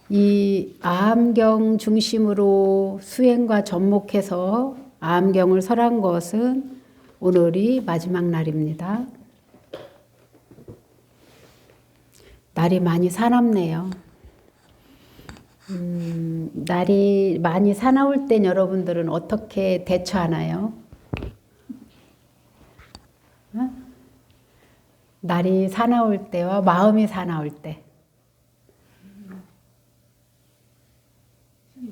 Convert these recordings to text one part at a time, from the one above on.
이 아함경 중심으로 수행과 접목해서 아함경을 설한 것은 오늘이 마지막 날입니다. 날이 많이 사납네요. 날이 많이 사나울 땐 여러분들은 어떻게 대처하나요? 어? 날이 사나울 때와 마음이 사나울 때.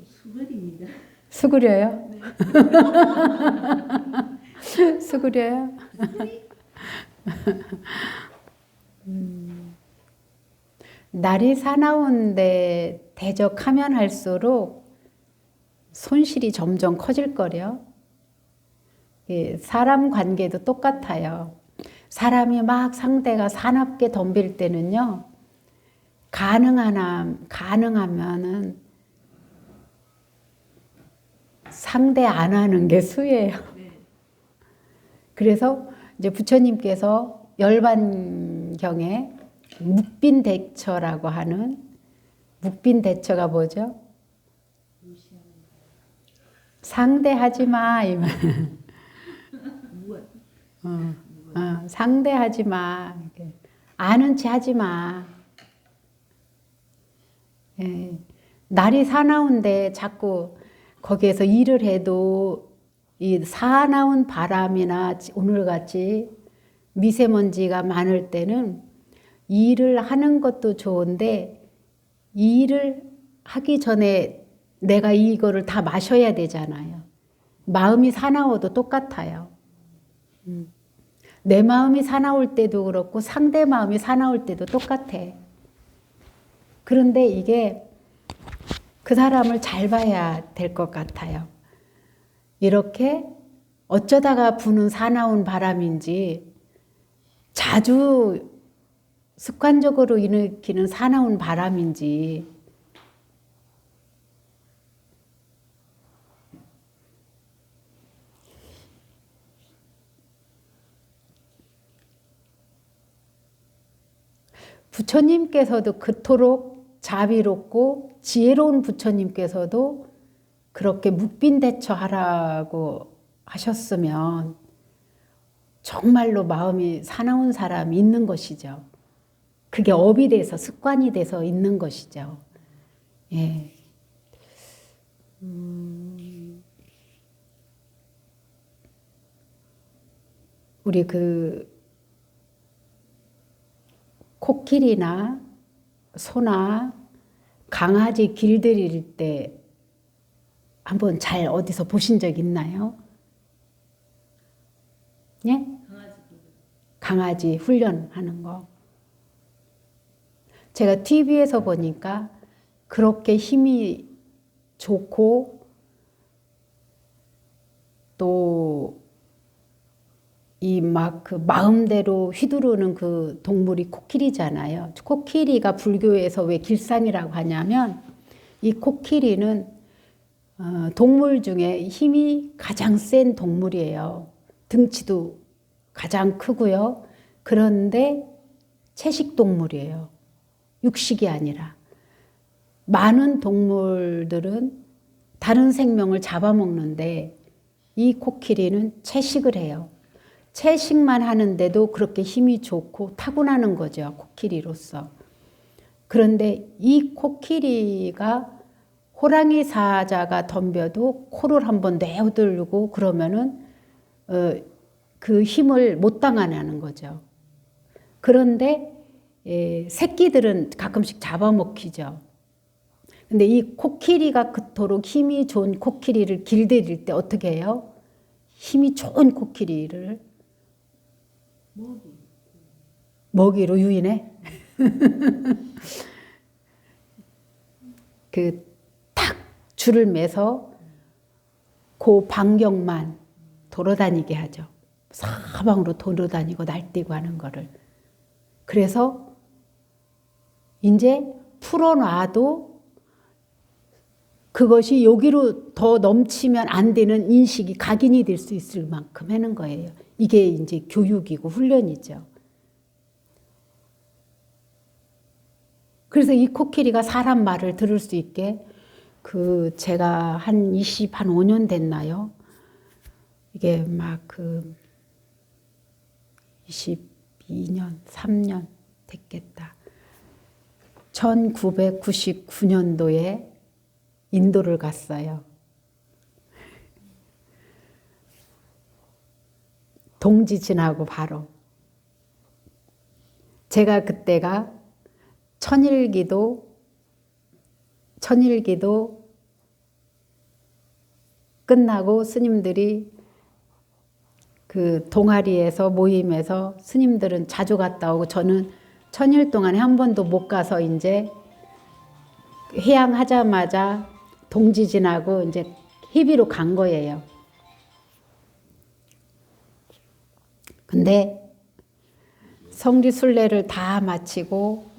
수그립니다. 수그려요? 네. 수그려요? 날이 사나운데 대적하면 할수록 손실이 점점 커질 거려. 사람 관계도 똑같아요. 사람이 막 상대가 사납게 덤빌 때는요, 가능하면은 상대 안 하는 게 수예요. 그래서 이제 부처님께서 열반경에 묵빈대처라고 하는, 묵빈대처가 뭐죠? 상대하지 마. 상대하지 마. 아는 체 하지 마. 예. 날이 사나운데 자꾸 거기에서 일을 해도 이 사나운 바람이나 오늘같이 미세먼지가 많을 때는 일을 하는 것도 좋은데 일을 하기 전에 내가 이거를 다 마셔야 되잖아요. 마음이 사나워도 똑같아요. 내 마음이 사나울 때도 그렇고 상대 마음이 사나울 때도 똑같아. 그런데 이게 그 사람을 잘 봐야 될 것 같아요. 이렇게 어쩌다가 부는 사나운 바람인지 자주 습관적으로 일으키는 사나운 바람인지 부처님께서도 그토록 자비롭고 지혜로운 부처님께서도 그렇게 묵빈대처하라고 하셨으면 정말로 마음이 사나운 사람이 있는 것이죠. 그게 업이 돼서 습관이 돼서 있는 것이죠. 예. 우리 코끼리나 소나 강아지 길들일 때 한번 잘 어디서 보신 적 있나요? 예? 강아지 훈련하는 거. 제가 TV에서 보니까 그렇게 힘이 좋고 또 이 막 그 마음대로 휘두르는 그 동물이 코끼리잖아요. 코끼리가 불교에서 왜 길상이라고 하냐면 이 코끼리는 동물 중에 힘이 가장 센 동물이에요. 등치도 가장 크고요. 그런데 채식 동물이에요. 육식이 아니라. 많은 동물들은 다른 생명을 잡아먹는데 이 코끼리는 채식을 해요. 채식만 하는데도 그렇게 힘이 좋고 타고나는 거죠. 코끼리로서. 그런데 이 코끼리가 호랑이 사자가 덤벼도 코를 한번 내어들고 그러면은 그 힘을 못 당하는 거죠. 그런데 새끼들은 가끔씩 잡아먹히죠. 근데 이 코끼리가 그토록 힘이 좋은 코끼리를 길들일 때 어떻게 해요? 힘이 좋은 코끼리를 먹이로 유인해? 탁 줄을 매서 그 반경만 돌아다니게 하죠. 사방으로 돌아다니고 날뛰고 하는 거를. 그래서 이제 풀어놔도 그것이 여기로 더 넘치면 안 되는 인식이 각인이 될 수 있을 만큼 하는 거예요. 이게 이제 교육이고 훈련이죠. 그래서 이 코끼리가 사람 말을 들을 수 있게 제가 한 5년 됐나요? 이게 막 22년, 3년 됐겠다. 1999년도에 인도를 갔어요. 동지 지나고 바로. 제가 그때가 천일기도 끝나고 스님들이 동아리에서 모임에서 스님들은 자주 갔다 오고 저는 천일 동안에 한 번도 못 가서 이제 해양하자마자 동지 지나고 이제 희비로 간 거예요. 근데 성지순례를 다 마치고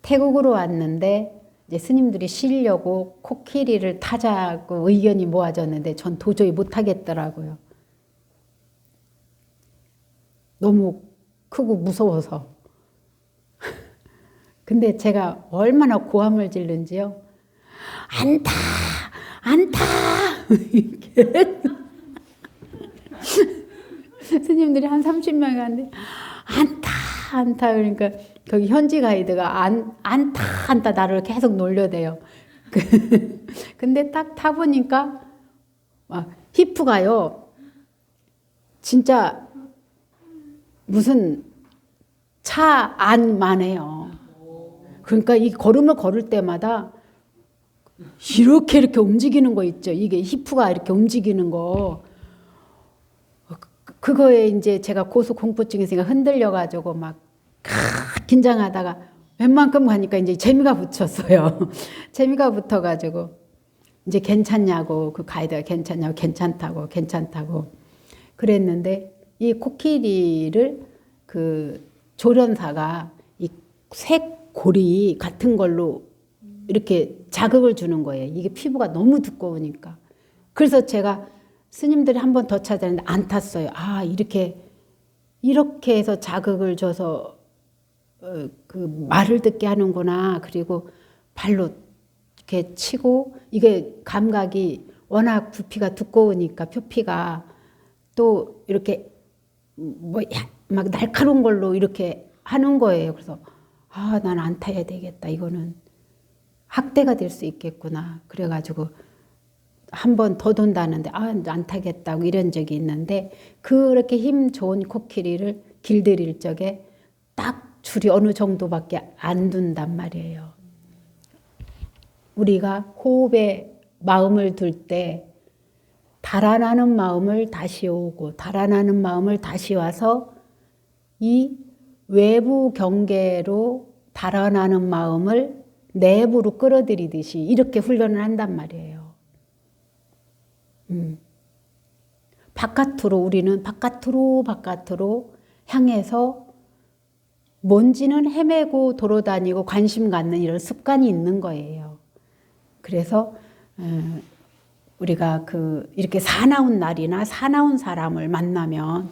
태국으로 왔는데 이제 스님들이 쉬려고 코끼리를 타자고 의견이 모아졌는데 전 도저히 못 하겠더라고요. 너무 크고 무서워서. 근데 제가 얼마나 고함을 지른지요. 안 타! 안 타! 이렇게. 스님들이 한 30명이 왔는데 안 타! 안 타! 그러니까 거기 현지 가이드가 안 타! 나를 계속 놀려대요. 근데 딱 타보니까 히프가요. 진짜 무슨 차 안만 해요. 그러니까 이 걸음을 걸을 때마다 이렇게 움직이는 거 있죠. 이게 히프가 이렇게 움직이는 거. 그거에 이제 제가 고소공포증이 있으니까 흔들려가지고 막 긴장하다가 웬만큼 가니까 이제 재미가 붙였어요. 재미가 붙어가지고 이제 괜찮냐고 그 가이드가 괜찮다고 그랬는데 이 코끼리를 조련사가 이 쇠고리 같은 걸로 이렇게 자극을 주는 거예요. 이게 피부가 너무 두꺼우니까. 그래서 제가 스님들이 한 번 더 찾았는데 안 탔어요. 이렇게 해서 자극을 줘서 말을 듣게 하는구나. 그리고 발로 이렇게 치고 이게 감각이 워낙 부피가 두꺼우니까 표피가 또 이렇게 막 날카로운 걸로 이렇게 하는 거예요. 그래서 난 안 타야 되겠다. 이거는 학대가 될 수 있겠구나. 그래가지고 한 번 더 돈다는데 안 타겠다고 이런 적이 있는데 그렇게 힘 좋은 코끼리를 길들일 적에 딱 줄이 어느 정도밖에 안 둔단 말이에요. 우리가 호흡에 마음을 둘 때 달아나는 마음을 다시 오고 달아나는 마음을 다시 와서 이 외부 경계로 달아나는 마음을 내부로 끌어들이듯이 이렇게 훈련을 한단 말이에요. 우리는 바깥으로 향해서 뭔지는 헤매고 돌아다니고 관심 갖는 이런 습관이 있는 거예요. 그래서 우리가 이렇게 사나운 날이나 사나운 사람을 만나면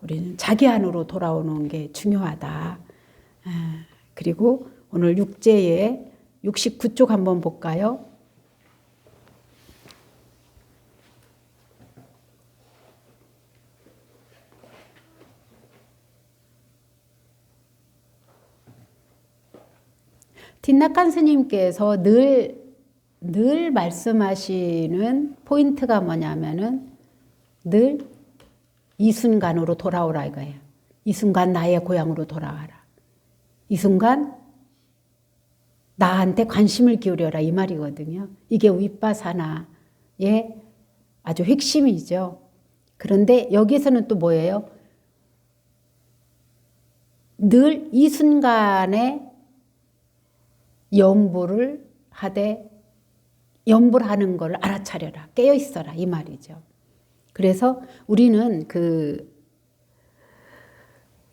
우리는 자기 안으로 돌아오는 게 중요하다. 그리고 오늘 육제의 69쪽 한번 볼까요? 뒷낙한 스님께서 늘 말씀하시는 포인트가 뭐냐면은 늘 이 순간으로 돌아오라 이거예요. 이 순간 나의 고향으로 돌아와라. 이 순간 나한테 관심을 기울여라 이 말이거든요. 이게 위파사나의 아주 핵심이죠. 그런데 여기서는 또 뭐예요? 늘 이 순간에 염불을 하되 염불 하는 걸 알아차려라. 깨어 있어라. 이 말이죠. 그래서 우리는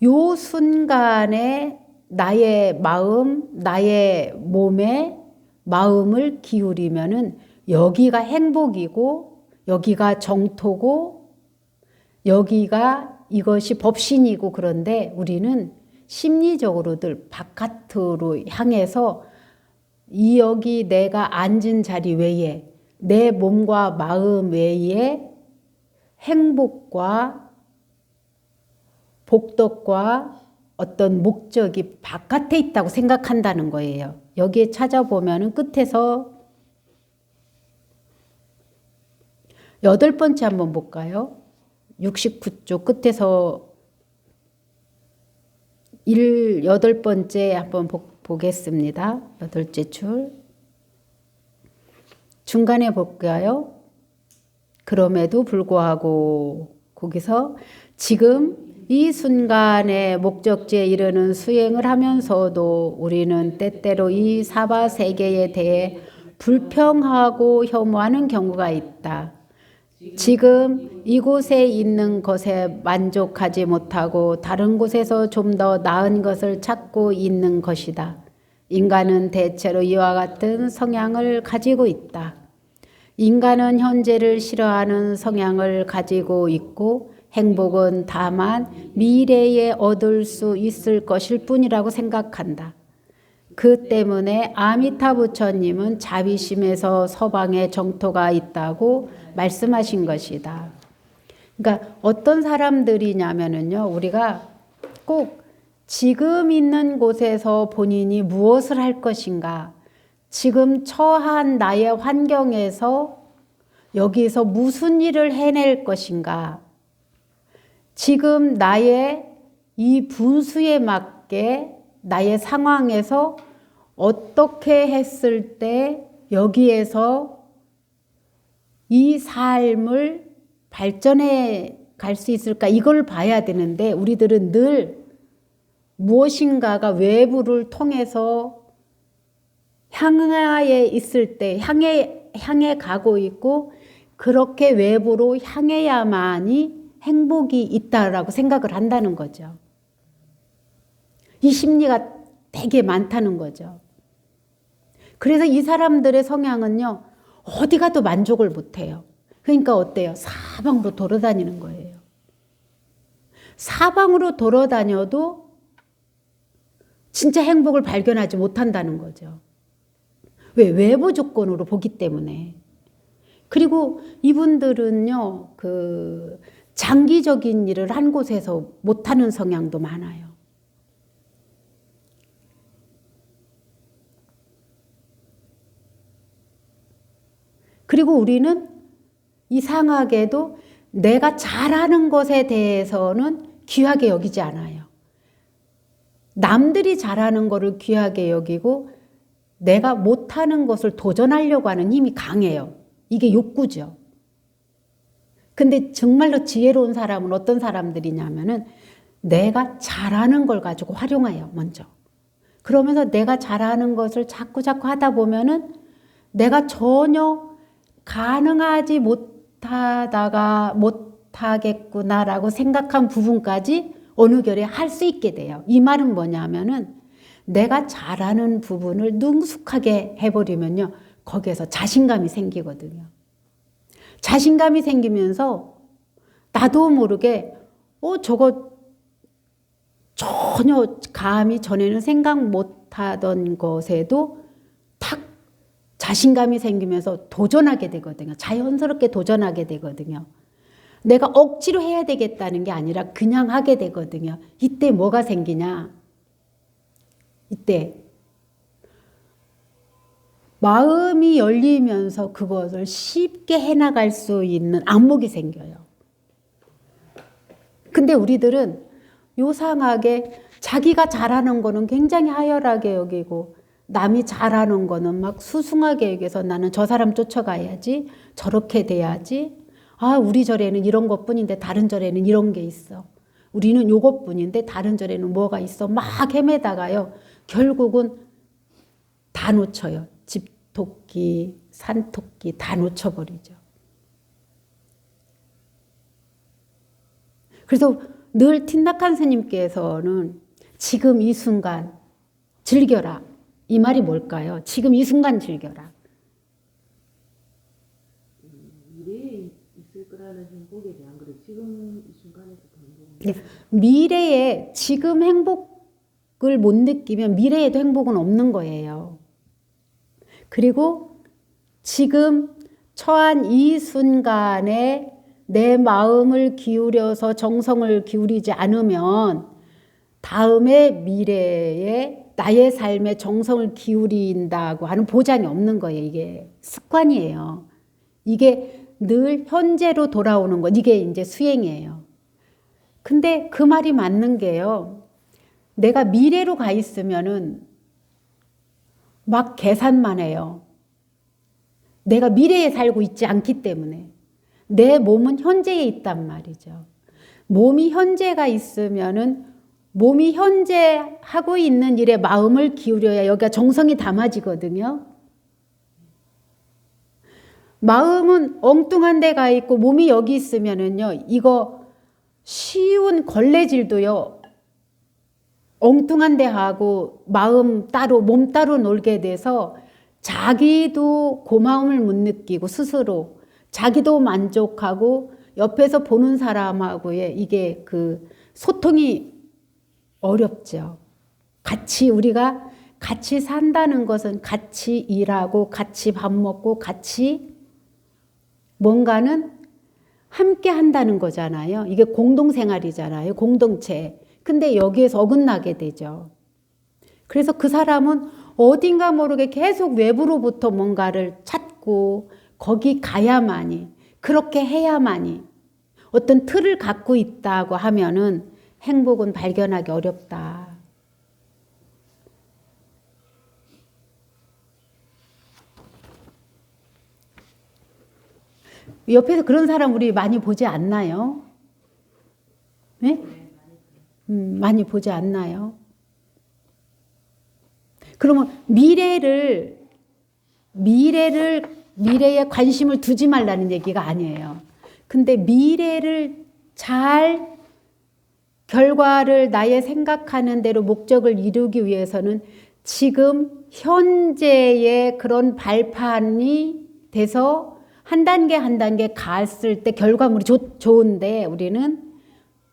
요 순간에 나의 마음, 나의 몸에 마음을 기울이면은 여기가 행복이고 여기가 정토고 여기가 이것이 법신이고 그런데 우리는 심리적으로 늘 바깥으로 향해서 이 여기 내가 앉은 자리 외에 내 몸과 마음 외에 행복과 복덕과 어떤 목적이 바깥에 있다고 생각한다는 거예요. 여기에 찾아보면은 끝에서 8번째 한번 볼까요? 69쪽 끝에서 8번째 한번 보겠습니다. 8째 줄. 중간에 볼까요? 그럼에도 불구하고 거기서 지금 이 순간에 목적지에 이르는 수행을 하면서도 우리는 때때로 이 사바 세계에 대해 불평하고 혐오하는 경우가 있다. 지금 이곳에 있는 것에 만족하지 못하고 다른 곳에서 좀 더 나은 것을 찾고 있는 것이다. 인간은 대체로 이와 같은 성향을 가지고 있다. 인간은 현재를 싫어하는 성향을 가지고 있고 행복은 다만 미래에 얻을 수 있을 것일 뿐이라고 생각한다. 그 때문에 아미타 부처님은 자비심에서 서방에 정토가 있다고 말씀하신 것이다. 그러니까 어떤 사람들이냐면요, 우리가 꼭 지금 있는 곳에서 본인이 무엇을 할 것인가, 지금 처한 나의 환경에서 여기서 무슨 일을 해낼 것인가, 지금 나의 이 분수에 맞게 나의 상황에서 어떻게 했을 때 여기에서 이 삶을 발전해 갈 수 있을까, 이걸 봐야 되는데 우리들은 늘 무엇인가가 외부를 통해서 향하에 있을 때 향해 가고 있고 그렇게 외부로 향해야만이 행복이 있다라고 생각을 한다는 거죠. 이 심리가 되게 많다는 거죠. 그래서 이 사람들의 성향은요, 어디 가도 만족을 못해요. 그러니까 어때요? 사방으로 돌아다니는 거예요. 사방으로 돌아다녀도 진짜 행복을 발견하지 못한다는 거죠. 왜? 외부 조건으로 보기 때문에. 그리고 이분들은요, 장기적인 일을 한 곳에서 못하는 성향도 많아요. 그리고 우리는 이상하게도 내가 잘하는 것에 대해서는 귀하게 여기지 않아요. 남들이 잘하는 것을 귀하게 여기고 내가 못하는 것을 도전하려고 하는 힘이 강해요. 이게 욕구죠. 근데 정말로 지혜로운 사람은 어떤 사람들이냐면은 내가 잘하는 걸 가지고 활용해요, 먼저. 그러면서 내가 잘하는 것을 자꾸 하다 보면은 내가 전혀 가능하지 못하겠구나라고 생각한 부분까지 어느 결에 할 수 있게 돼요. 이 말은 뭐냐면은 내가 잘하는 부분을 능숙하게 해버리면요, 거기에서 자신감이 생기거든요. 자신감이 생기면서 나도 모르게 저거 전혀 감히 전에는 생각 못하던 것에도 탁 자신감이 생기면서 도전하게 되거든요. 자연스럽게 도전하게 되거든요. 내가 억지로 해야 되겠다는 게 아니라 그냥 하게 되거든요. 이때 뭐가 생기냐? 이때 마음이 열리면서 그것을 쉽게 해나갈 수 있는 안목이 생겨요. 근데 우리들은 요상하게 자기가 잘하는 거는 굉장히 하열하게 여기고 남이 잘하는 거는 막 수승하게 여기서 나는 저 사람 쫓아가야지, 저렇게 돼야지, 우리 절에는 이런 것뿐인데 다른 절에는 이런 게 있어, 우리는 요것뿐인데 다른 절에는 뭐가 있어, 막 헤매다가요 결국은 다 놓쳐요. 집토끼, 산토끼 다 놓쳐버리죠. 그래서 늘 틴나칸 스님께서는 지금 이 순간 즐겨라, 이 말이 뭘까요? 지금 이 순간 즐겨라. 미래에 있을 거라는 행복에 대한 거를 지금 이 순간에서 네, 미래에 지금 행복 못 느끼면 미래에도 행복은 없는 거예요. 그리고 지금 처한 이 순간에 내 마음을 기울여서 정성을 기울이지 않으면 다음에 미래에 나의 삶에 정성을 기울인다고 하는 보장이 없는 거예요. 이게 습관이에요. 이게 늘 현재로 돌아오는 것. 이게 이제 수행이에요. 근데 그 말이 맞는 게요. 내가 미래로 가 있으면은 막 계산만 해요. 내가 미래에 살고 있지 않기 때문에. 내 몸은 현재에 있단 말이죠. 몸이 현재가 있으면은 몸이 현재 하고 있는 일에 마음을 기울여야 여기가 정성이 담아지거든요. 마음은 엉뚱한 데 가 있고 몸이 여기 있으면은요, 이거 쉬운 걸레질도요, 엉뚱한 데 하고 마음 따로, 몸 따로 놀게 돼서 자기도 고마움을 못 느끼고 스스로 자기도 만족하고 옆에서 보는 사람하고의 이게 그 소통이 어렵죠. 우리가 같이 산다는 것은 같이 일하고 같이 밥 먹고 같이 뭔가는 함께 한다는 거잖아요. 이게 공동생활이잖아요. 공동체. 근데 여기에서 어긋나게 되죠. 그래서 그 사람은 어딘가 모르게 계속 외부로부터 뭔가를 찾고 거기 가야만이, 그렇게 해야만이 어떤 틀을 갖고 있다고 하면은 행복은 발견하기 어렵다. 옆에서 그런 사람 우리 많이 보지 않나요? 네? 많이 보지 않나요? 그러면 미래에 관심을 두지 말라는 얘기가 아니에요. 근데 미래를 결과를 나의 생각하는 대로 목적을 이루기 위해서는 지금 현재의 그런 발판이 돼서 한 단계 한 단계 갔을 때 결과물이 좋은데 우리는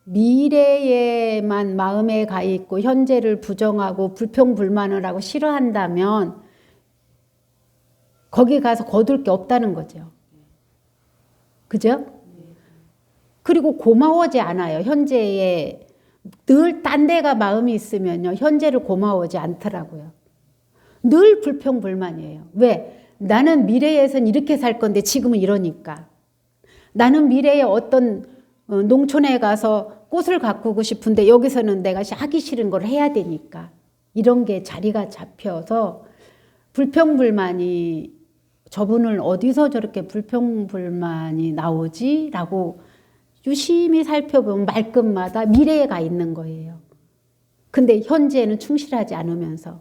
미래에만 마음에 가 있고 현재를 부정하고 불평불만을 하고 싫어한다면 거기 가서 거둘 게 없다는 거죠. 그죠? 그리고 고마워하지 않아요. 현재에 늘 딴 데가 마음이 있으면요. 현재를 고마워하지 않더라고요. 늘 불평불만이에요. 왜? 나는 미래에선 이렇게 살 건데 지금은 이러니까. 나는 미래에 어떤 농촌에 가서 꽃을 가꾸고 싶은데 여기서는 내가 하기 싫은 걸 해야 되니까. 이런 게 자리가 잡혀서 불평불만이 저분을 어디서 저렇게 불평불만이 나오지? 라고 유심히 살펴보면 말끝마다 미래에 가 있는 거예요. 근데 현재에는 충실하지 않으면서.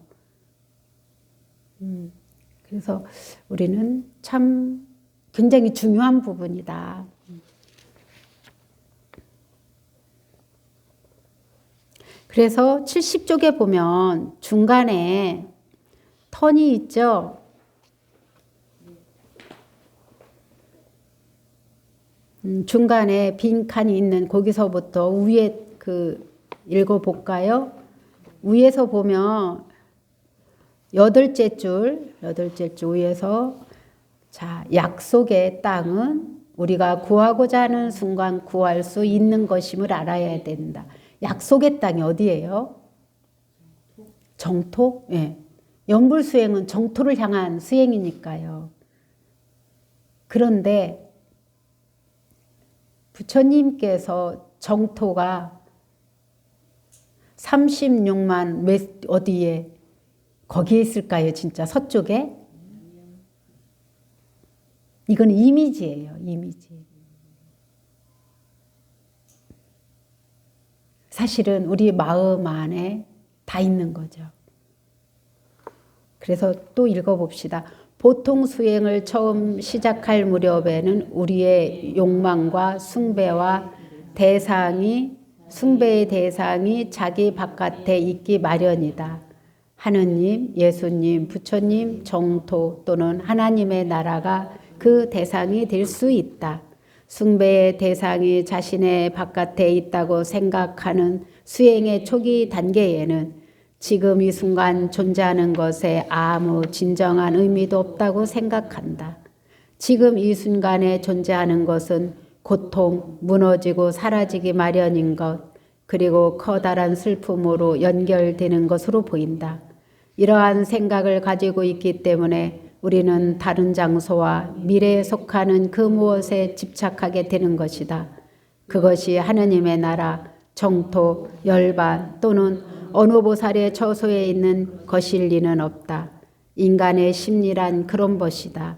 그래서 우리는 참 굉장히 중요한 부분이다. 그래서 70쪽에 보면 중간에 턴이 있죠. 중간에 빈칸이 있는 거기서부터 위에 읽어볼까요? 위에서 보면 여덟째 줄 위에서 자, 약속의 땅은 우리가 구하고자 하는 순간 구할 수 있는 것임을 알아야 된다. 약속의 땅이 어디예요? 정토? 예. 연불수행은 정토를 향한 수행이니까요. 그런데 부처님께서 정토가 36만 어디에 거기에 있을까요? 진짜 서쪽에? 이건 이미지예요. 이미지. 사실은 우리 마음 안에 다 있는 거죠. 그래서 또 읽어봅시다. 보통 수행을 처음 시작할 무렵에는 우리의 욕망과 숭배의 대상이 자기 바깥에 있기 마련이다. 하느님, 예수님, 부처님, 정토 또는 하나님의 나라가 그 대상이 될 수 있다. 숭배의 대상이 자신의 바깥에 있다고 생각하는 수행의 초기 단계에는 지금 이 순간 존재하는 것에 아무 진정한 의미도 없다고 생각한다. 지금 이 순간에 존재하는 것은 고통, 무너지고 사라지기 마련인 것, 그리고 커다란 슬픔으로 연결되는 것으로 보인다. 이러한 생각을 가지고 있기 때문에 우리는 다른 장소와 미래에 속하는 그 무엇에 집착하게 되는 것이다. 그것이 하느님의 나라, 정토, 열반 또는 어느 보살의 처소에 있는 것일 리는 없다. 인간의 심리란 그런 것이다.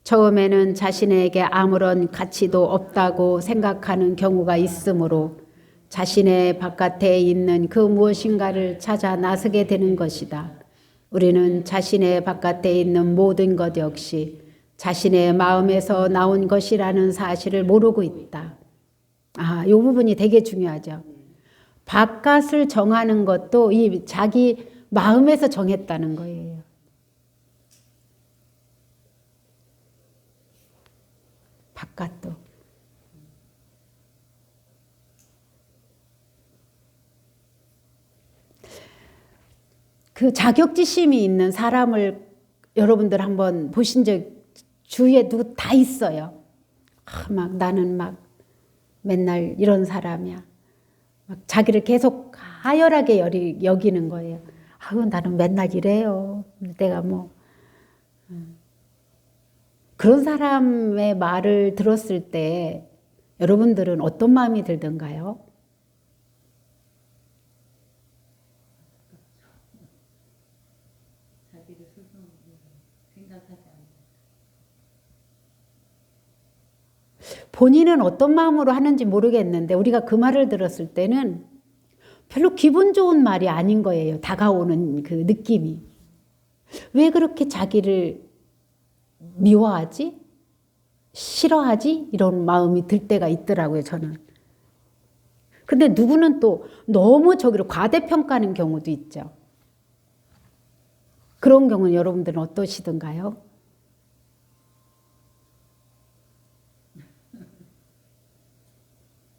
처음에는 자신에게 아무런 가치도 없다고 생각하는 경우가 있으므로 자신의 바깥에 있는 그 무엇인가를 찾아 나서게 되는 것이다. 우리는 자신의 바깥에 있는 모든 것 역시 자신의 마음에서 나온 것이라는 사실을 모르고 있다. 이 부분이 되게 중요하죠. 바깥을 정하는 것도 이 자기 마음에서 정했다는 거예요. 바깥도. 그 자격지심이 있는 사람을 여러분들 한번 보신 적 주위에 누구 다 있어요. 막 나는 막 맨날 이런 사람이야. 막 자기를 계속 하열하게 여기는 거예요. 나는 맨날 이래요. 내가 뭐 그런 사람의 말을 들었을 때 여러분들은 어떤 마음이 들던가요? 자기를 스스로 생각하지 않는. 본인은 어떤 마음으로 하는지 모르겠는데 우리가 그 말을 들었을 때는 별로 기분 좋은 말이 아닌 거예요. 다가오는 그 느낌이. 왜 그렇게 자기를 미워하지? 싫어하지? 이런 마음이 들 때가 있더라고요, 저는. 근데 누구는 또 너무 저기를 과대평가하는 경우도 있죠. 그런 경우는 여러분들은 어떠시던가요?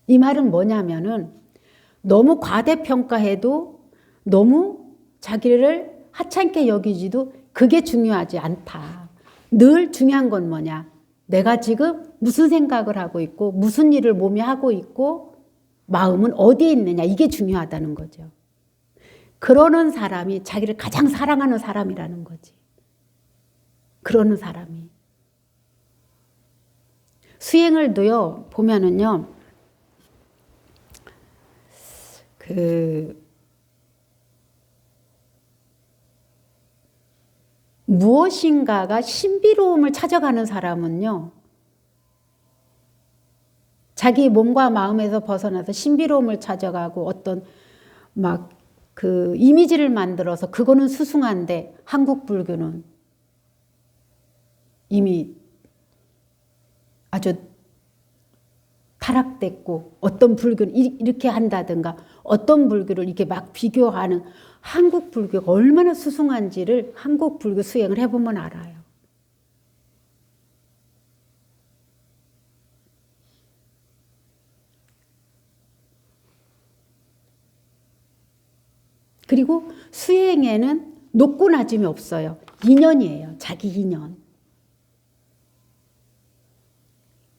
이 말은 뭐냐면은 너무 과대평가해도 너무 자기를 하찮게 여기지도 그게 중요하지 않다. 늘 중요한 건 뭐냐? 내가 지금 무슨 생각을 하고 있고 무슨 일을 몸이 하고 있고 마음은 어디에 있느냐 이게 중요하다는 거죠. 그러는 사람이 자기를 가장 사랑하는 사람이라는 거지. 그러는 사람이. 수행을도요 보면은요 무엇인가가 신비로움을 찾아가는 사람은요 자기 몸과 마음에서 벗어나서 신비로움을 찾아가고 어떤 막 그 이미지를 만들어서 그거는 수승한데 한국 불교는 이미 아주 타락됐고 어떤 불교는 이렇게 한다든가 어떤 불교를 이렇게 막 비교하는 한국 불교가 얼마나 수승한지를 한국 불교 수행을 해보면 알아요. 그리고 수행에는 높고 낮음이 없어요. 인연이에요. 자기 인연.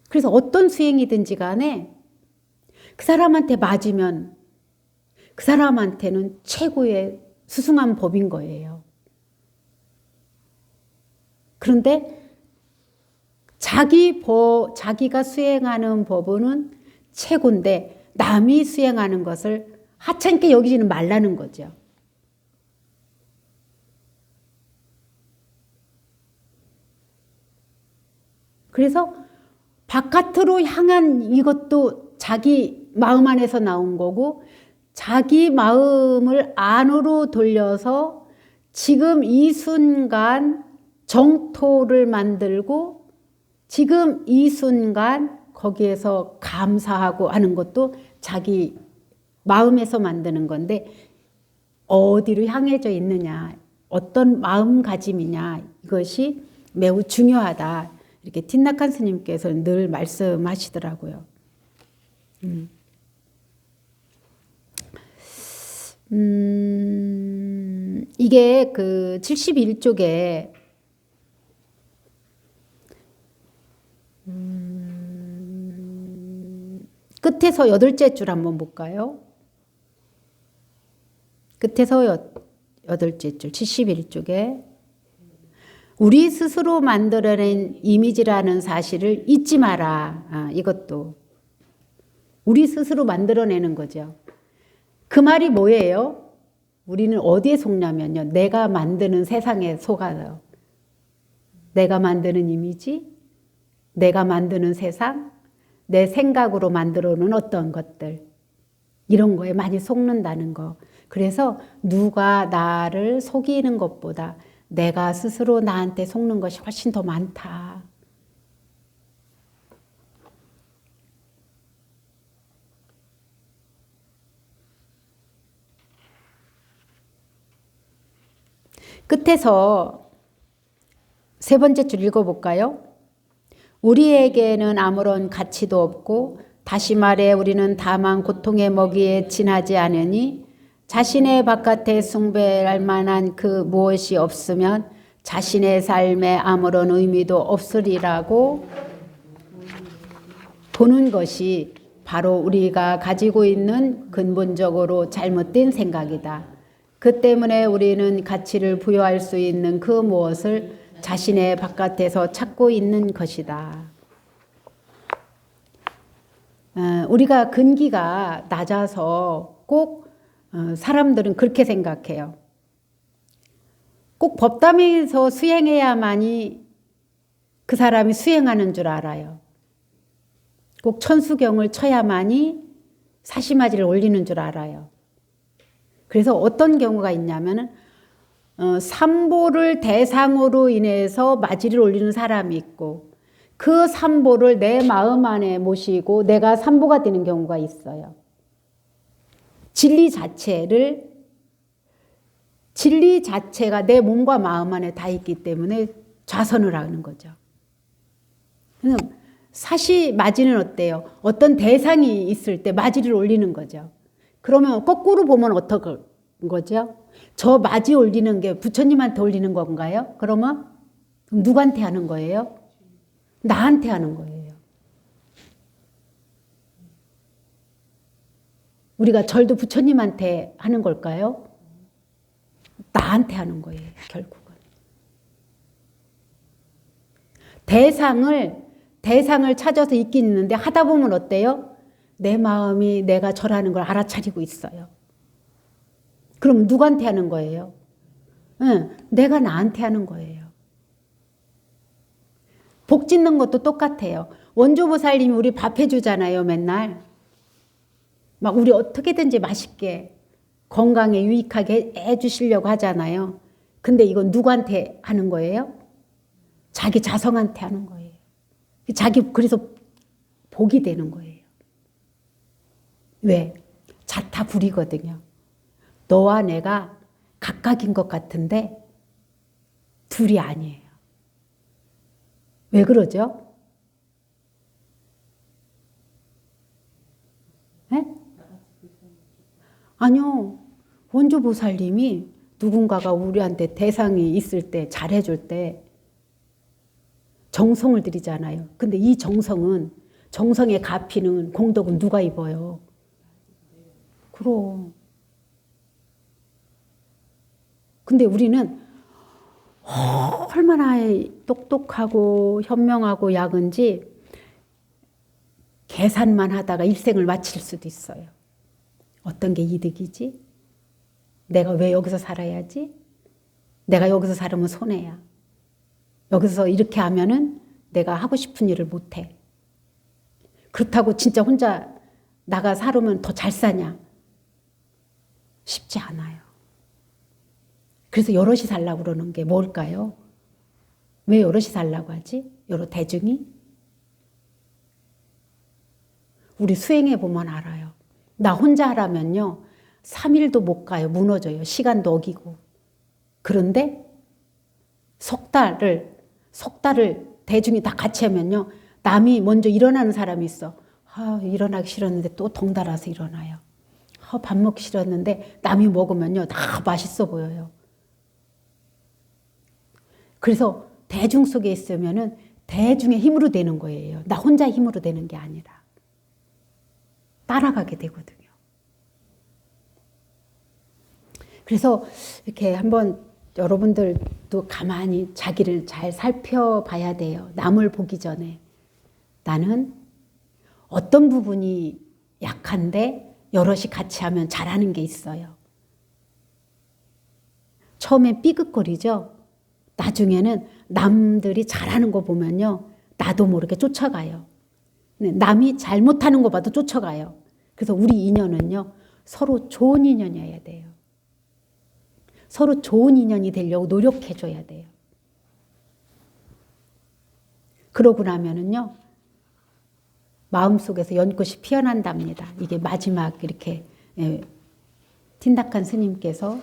그래서 어떤 수행이든지 간에 그 사람한테 맞으면 그 사람한테는 최고의 수승한 법인 거예요. 그런데 자기가 수행하는 법은 최고인데 남이 수행하는 것을 하찮게 여기지는 말라는 거죠. 그래서 바깥으로 향한 이것도 자기 마음 안에서 나온 거고 자기 마음을 안으로 돌려서 지금 이 순간 정토를 만들고 지금 이 순간 거기에서 감사하고 하는 것도 자기 마음에서 만드는 건데 어디로 향해져 있느냐 어떤 마음가짐이냐 이것이 매우 중요하다. 이렇게 틴나칸 스님께서는 늘 말씀하시더라고요. 이게 그 71쪽에 끝에서 여덟째 줄 한번 볼까요? 끝에서 여덟째 줄 71쪽에 우리 스스로 만들어낸 이미지라는 사실을 잊지 마라. 이것도 우리 스스로 만들어내는 거죠. 그 말이 뭐예요? 우리는 어디에 속냐면요. 내가 만드는 세상에 속아요. 내가 만드는 이미지, 내가 만드는 세상, 내 생각으로 만들어 놓은 어떤 것들 이런 거에 많이 속는다는 거. 그래서 누가 나를 속이는 것보다 내가 스스로 나한테 속는 것이 훨씬 더 많다. 끝에서 세 번째 줄 읽어볼까요? 우리에게는 아무런 가치도 없고 다시 말해 우리는 다만 고통의 먹이에 지나지 않으니 자신의 바깥에 숭배할 만한 그 무엇이 없으면 자신의 삶에 아무런 의미도 없으리라고 보는 것이 바로 우리가 가지고 있는 근본적으로 잘못된 생각이다. 그 때문에 우리는 가치를 부여할 수 있는 그 무엇을 자신의 바깥에서 찾고 있는 것이다. 우리가 근기가 낮아서 꼭 사람들은 그렇게 생각해요. 꼭 법담에서 수행해야만이 그 사람이 수행하는 줄 알아요. 꼭 천수경을 쳐야만이 사시마지를 올리는 줄 알아요. 그래서 어떤 경우가 있냐면은 삼보를 대상으로 인해서 마지를 올리는 사람이 있고 그 삼보를 내 마음 안에 모시고 내가 삼보가 되는 경우가 있어요. 진리 자체가 내 몸과 마음 안에 다 있기 때문에 좌선을 하는 거죠. 사시 마지는 어때요? 어떤 대상이 있을 때 마지를 올리는 거죠. 그러면 거꾸로 보면 어떤 거죠? 저 마지 올리는 게 부처님한테 올리는 건가요? 그러면 누구한테 하는 거예요? 나한테 하는 거예요. 우리가 절도 부처님한테 하는 걸까요? 나한테 하는 거예요, 결국은. 대상을 찾아서 있긴 있는데 하다 보면 어때요? 내 마음이 내가 절하는 걸 알아차리고 있어요. 그럼 누구한테 하는 거예요? 내가 나한테 하는 거예요. 복 짓는 것도 똑같아요. 원조보살님이 우리 밥 해주잖아요, 맨날. 막 우리 어떻게든지 맛있게 건강에 유익하게 해주시려고 하잖아요. 근데 이건 누구한테 하는 거예요? 자기 자성한테 하는 거예요. 그래서 복이 되는 거예요. 왜? 자타불이거든요. 너와 내가 각각인 것 같은데 둘이 아니에요. 왜 그러죠? 네? 아니요. 원조보살님이 누군가가 우리한테 대상이 있을 때 잘해줄 때 정성을 들이잖아요. 근데 이 정성의 갚이는 공덕은 누가 입어요? 그럼. 근데 우리는 얼마나 똑똑하고 현명하고 약은지 계산만 하다가 일생을 마칠 수도 있어요. 어떤 게 이득이지? 내가 왜 여기서 살아야지? 내가 여기서 살으면 손해야. 여기서 이렇게 하면은 내가 하고 싶은 일을 못해. 그렇다고 진짜 혼자 나가 살으면 더 잘 사냐? 쉽지 않아요. 그래서 여럿이 살라고 그러는 게 뭘까요? 왜 여럿이 살라고 하지? 여러 대중이? 우리 수행해 보면 알아요. 나 혼자 하라면요. 3일도 못 가요. 무너져요. 시간도 어기고. 그런데 석 달을 대중이 다 같이 하면요. 남이 먼저 일어나는 사람이 있어. 일어나기 싫었는데 또 덩달아서 일어나요. 밥 먹기 싫었는데 남이 먹으면요. 다 맛있어 보여요. 그래서 대중 속에 있으면은 대중의 힘으로 되는 거예요. 나 혼자 힘으로 되는 게 아니라 따라가게 되거든요. 그래서 이렇게 한번 여러분들도 가만히 자기를 잘 살펴봐야 돼요. 남을 보기 전에. 나는 어떤 부분이 약한데 여럿이 같이 하면 잘하는 게 있어요. 처음엔 삐걱거리죠. 나중에는 남들이 잘하는 거 보면요. 나도 모르게 쫓아가요. 남이 잘못하는 거 봐도 쫓아가요. 그래서 우리 인연은요. 서로 좋은 인연이어야 돼요. 서로 좋은 인연이 되려고 노력해줘야 돼요. 그러고 나면은요. 마음속에서 연꽃이 피어난답니다. 이게 마지막 이렇게 틴다칸 스님께서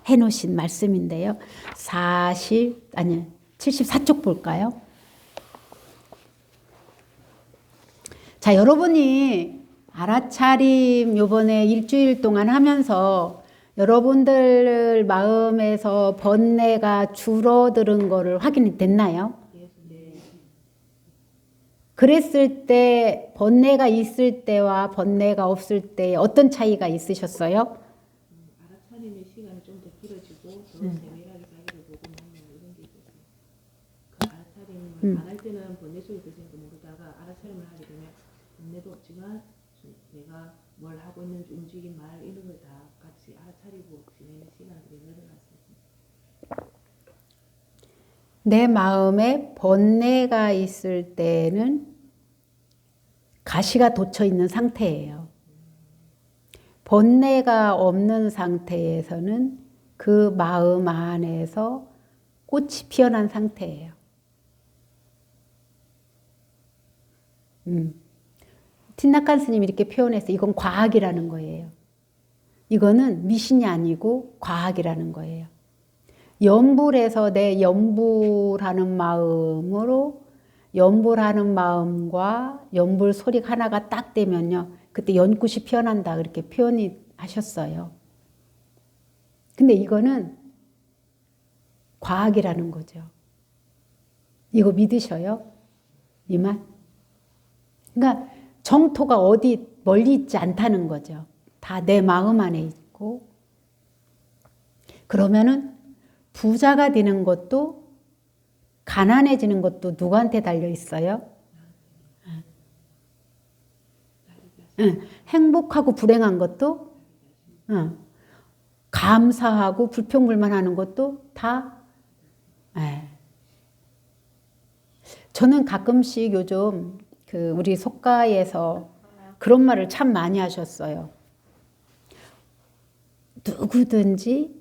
해놓으신 말씀인데요. 74쪽 볼까요? 자, 여러분이 알아차림 요번에 일주일 동안 하면서 여러분들 마음에서 번뇌가 줄어드는 거를 확인이 됐나요? 그랬을 때 번뇌가 있을 때와 번뇌가 없을 때 어떤 차이가 있으셨어요? 알아차림의 시간이 좀 더 길어지고 더 세밀하게 자기를 보고 만나는 이런 게 있었어요. 그 알아차림을 안 할 때는 번뇌 속에 드시는 거 모르다가 알아차림을 하게 되면 번뇌도 없지만 내가 뭘 하고 있는지 움직임 말 이런 걸 다 같이 알아차리고 지내는 시간들이 늘어났습니다. 내 마음에 번뇌가 있을 때는 가시가 돋쳐 있는 상태예요. 번뇌가 없는 상태에서는 그 마음 안에서 꽃이 피어난 상태예요. 틴나칸 스님이 이렇게 표현해서 이건 과학이라는 거예요. 이거는 미신이 아니고 과학이라는 거예요. 염불해서 내 염불하는 마음으로 염불하는 마음과 염불 소리가 하나가 딱 되면요. 그때 연꽃이 피어난다 그렇게 표현이 하셨어요. 근데 이거는 과학이라는 거죠. 이거 믿으셔요? 이 말? 그러니까 정토가 어디 멀리 있지 않다는 거죠. 다 내 마음 안에 있고. 그러면은 부자가 되는 것도 가난해지는 것도 누구한테 달려 있어요? 행복하고 불행한 것도 감사하고 불평불만하는 것도 다 저는 가끔씩 요즘 그 우리 속가에서 그런 말을 참 많이 하셨어요. 누구든지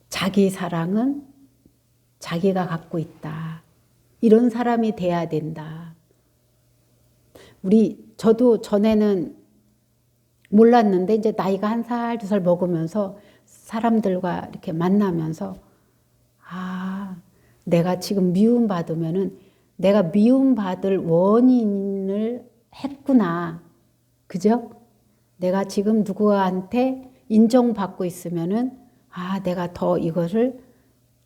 자기 사랑은 자기가 갖고 있다. 이런 사람이 돼야 된다. 저도 전에는 몰랐는데 이제 나이가 1살, 2살 먹으면서 사람들과 이렇게 만나면서 내가 지금 미움받으면은 내가 미움받을 원인을 했구나. 그죠? 내가 지금 누구한테 인정받고 있으면은 내가 더 이것을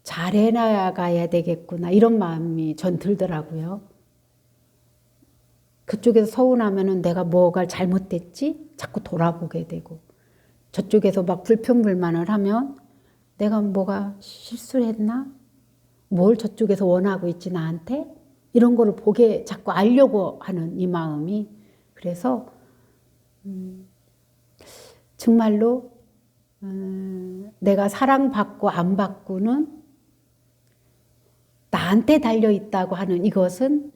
잘해 나가야 되겠구나. 이런 마음이 전 들더라고요. 그쪽에서 서운하면은 내가 뭐가 잘못됐지? 자꾸 돌아보게 되고. 저쪽에서 막 불평불만을 하면 내가 뭐가 실수를 했나? 뭘 저쪽에서 원하고 있지 나한테? 이런 거를 보게 자꾸 알려고 하는 이 마음이. 그래서 정말로 내가 사랑받고 안 받고는 나한테 달려있다고 하는 이것은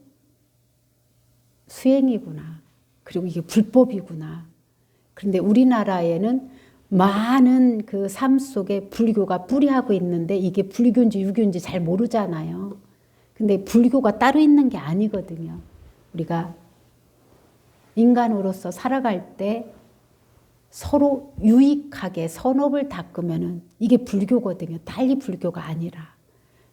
수행이구나. 그리고 이게 불법이구나. 그런데 우리나라에는 많은 그 삶 속에 불교가 뿌리하고 있는데 이게 불교인지 유교인지 잘 모르잖아요. 근데 불교가 따로 있는 게 아니거든요. 우리가 인간으로서 살아갈 때 서로 유익하게 선업을 닦으면은 이게 불교거든요. 달리 불교가 아니라.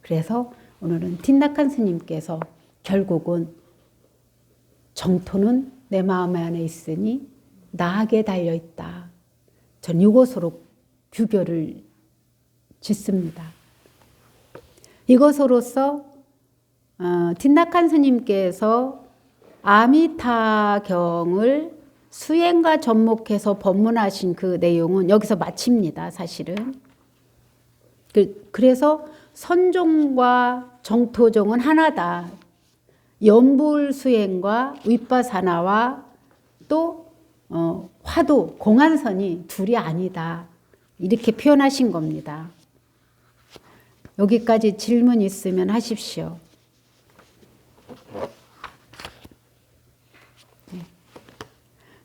그래서 오늘은 틴나칸 스님께서 결국은 정토는 내 마음 안에 있으니 나에게 달려있다. 전 이것으로 규교를 짓습니다. 이것으로서 딘낙한 스님께서 아미타경을 수행과 접목해서 법문하신 그 내용은 여기서 마칩니다. 사실은. 그래서 선종과 정토종은 하나다. 연불수행과 윗바사나와 또 화도, 공안선이 둘이 아니다. 이렇게 표현하신 겁니다. 여기까지 질문 있으면 하십시오.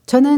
저는